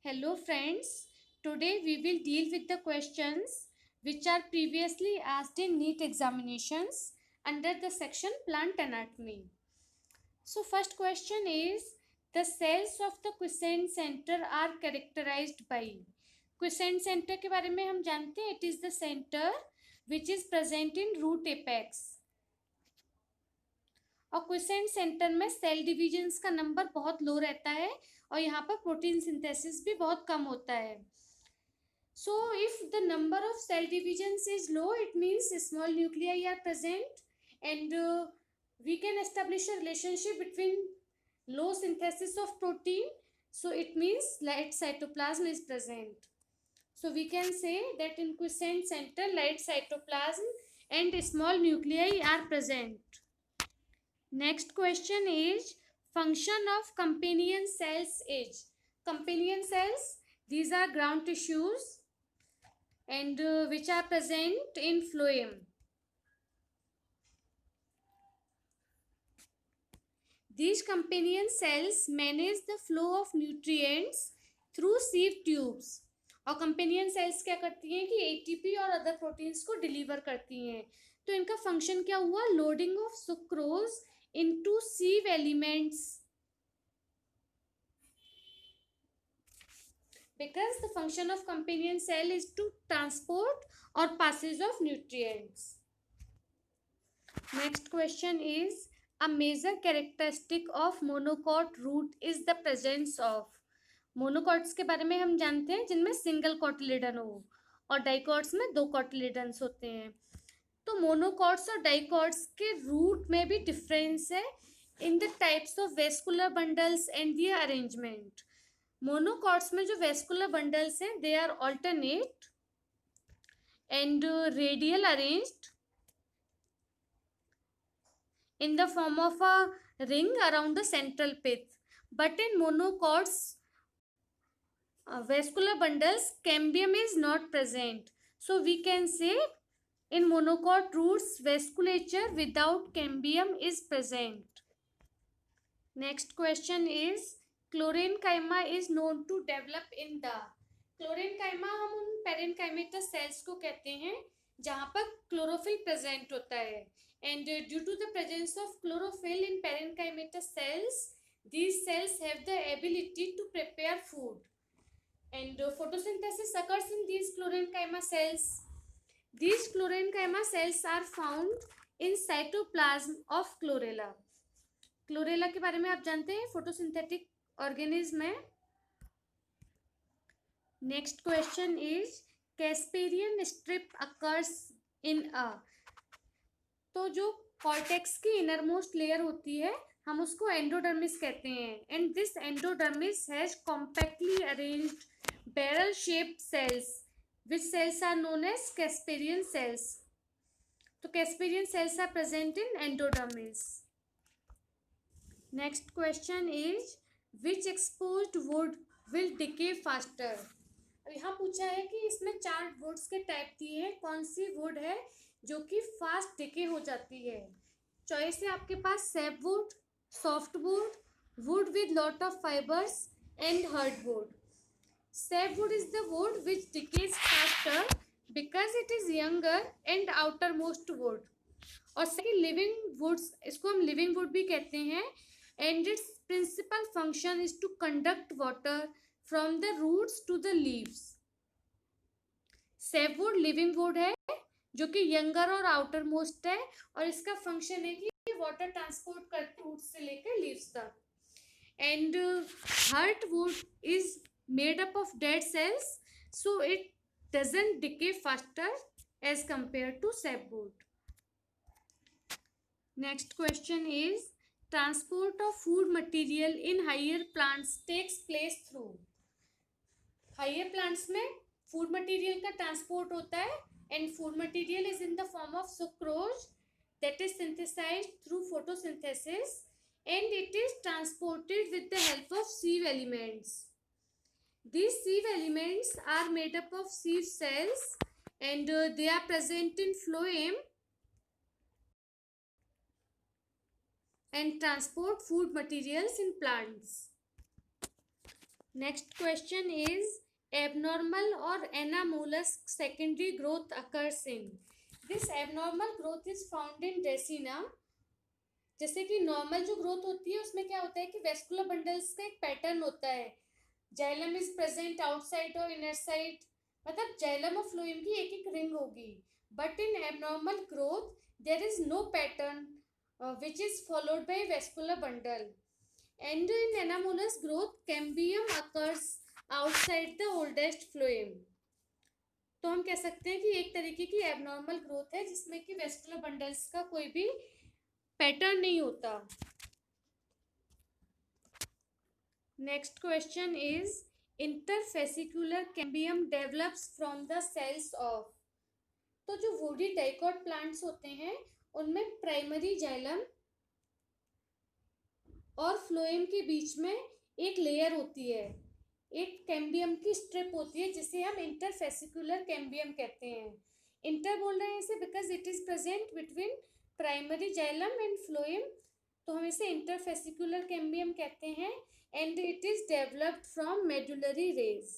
Hello friends, today we will deal with the questions which are previously asked in NEET examinations under the section plant anatomy. So first question is, the cells of the quiescent center are characterized by. Quiescent center के बारे में हम जानते हैं, it is the center which is present in root apex. और quiescent centre में cell divisions का number बहुत लो रहता है और यहाँ पर प्रोटीन सिंथेसिस भी बहुत कम होता है. So if the number of cell divisions is low, it means small nuclei are present, and we can establish a relationship between low synthesis of protein. So it means light cytoplasm is present. So we can say that in quiescent center, light cytoplasm and small nuclei are present. Next question is, function of companion cells is. Companion cells, these are ground tissues and which are present in phloem. These companion cells manage the flow of nutrients through sieve tubes. और companion cells क्या करती हैं कि ATP और other proteins को deliver करती हैं. तो इनका फंक्शन क्या हुआ? Loading of sucrose into sieve elements. Because the function of companion cell is to transport or passage of nutrients. Next question is, a major characteristic of monocot root is the presence of. Monocots के बारे में हम जानते हैं जिनमें single cotyledon हो और dicots में दो कॉटिलेडन्स होते हैं. तो मोनोकॉट्स और डाइकॉट्स के रूट में भी डिफरेंस है in the types of vascular bundles and their arrangement. Monocots में जो वेस्कुलर बंडल्स हैं they are alternate and radial arranged in the form of a ring around the central pith. But in monocots, vascular bundles, cambium is not present. So we can say in monocot roots, vasculature without cambium is present. Next question is, chlorhydrokinase is known to develop in the. chlorhydrokinase हम उन parenchymatous cells को कहते हैं जहाँ पर chlorophyll present होता है. And due to the presence of chlorophyll in parenchymatous cells, these cells have the ability to prepare food. And photosynthesis occurs in these chlorhydrokinase cells. These chlorhydrokinase cells are found in cytoplasm of chlorella. Chlorella के बारे में आप जानते हैं, photosynthetic organism है. Next question is, Casparian strip occurs in a. तो जो cortex की इनरमोस्ट लेयर होती है हम उसको एंडोडर्मिस कहते हैं. And this endodermis has compactly arranged barrel shaped cells which cells are known as casparian cells. तो casparian cells are present in endodermis. Next question is, which exposed wood will decay faster. यहाँ पूछा है कि इसमें 4 woods के type दिए हैं, कौन सी वुड है जो कि फास्ट डिके हो जाती है. चॉइस है आपके पास sapwood, softwood, wood with lot of fibres and hardwood. Sapwood is the wood which decays faster because it is younger and outermost wood. और सेकंड लिविंग वुड्स, इसको हम लिविंग वुड भी कहते हैं. And its principal function is to conduct water from the roots to the leaves. Sapwood living wood है जो कि younger और आउटर मोस्ट है और इसका फंक्शन है कि वाटर ट्रांसपोर्ट करते रूट से लेकर लीव्स तक. And hardwood is made up of dead cells, so it doesn't decay faster as compare to sapwood. Next question is, transport of food material in higher plants takes place through. Higher plants में food material का transport होता है and food material is in the form of sucrose that is synthesized through photosynthesis and it is transported with the help of sieve elements. These sieve elements are made up of sieve cells and they are present in phloem and transport food materials in plants. Next question is abnormal or anomalous secondary growth occurs in. This abnormal growth is found in Dracena. जैसे कि normal जो growth होती है उसमें क्या होता है कि वेस्कुलर बंडल्स का एक पैटर्न होता है. जाइलम इज प्रेजेंट आउटसाइड और इनर साइड, मतलब जाइलम और फ्लोएम की एक एक रिंग होगी. But in abnormal growth there is no pattern which is followed by vascular bundle. And in anomalous growth, cambium occurs outside the oldest phloem. तो हम कह सकते हैं कि एक तरीके की एबनॉर्मल ग्रोथ है जिसमें कि वेस्कुलर बंडल्स का कोई भी पैटर्न नहीं होता. Next question is interfascicular cambium develops from the cells of. तो जो वुडी डाइकॉट प्लांट्स होते हैं उनमें प्राइमरी जाइलम और फ्लोएम के बीच में एक लेयर होती है, एक कैम्बियम की स्ट्रिप होती है जिसे हम इंटरफेसिकुलर कैम्बियम कहते हैं. इंटर बोल रहे हैं इसे because it is present between primary xylem and phloem, तो हम इसे इंटरफेसिकुलर कैम्बियम कहते हैं. And it is developed from medullary rays.